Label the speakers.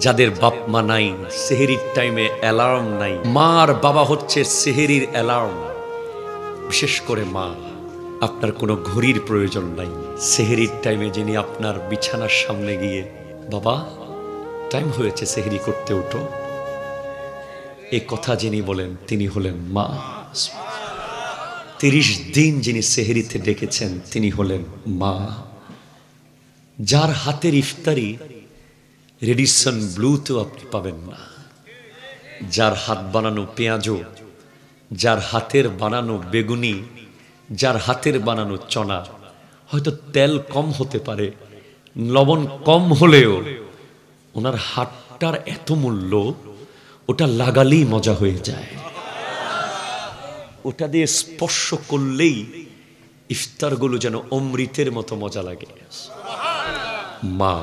Speaker 1: যাদের বাপ মা নাই, সেহেরির টাইমে অ্যালার্ম নাই, মার বাবা হচ্ছে সেহেরির অ্যালার্ম। বিশেষ করে মা, আপনার কোনো ঘড়ির প্রয়োজন নাই। সেহেরির টাইমে যিনি আপনার বিছানার সামনে গিয়ে, বাবা টাইম হয়েছে সেহেরি করতে উঠো, এ কথা যিনি বলেন তিনি হলেন মা। 30 দিন যিনি সেহেরিতে ডেকেছেন তিনি হলেন মা। যার হাতের ইফতারি রেডিসন ব্লুতেও আপনি পাবেন না, যার হাত বানানো পেঁয়াজও, যার হাতের বানানো বেগুনি, যার হাতের বানানো চনা, হয়তো তেল কম হতে পারে, লবণ কম হলেও ওনার হাতটার এত মূল্য, ওটা লাগালেই মজা হয়ে যায়, ওটা দিয়ে স্পর্শ করলেই ইফতারগুলো যেন অমৃতের মতো মজা লাগে। মা।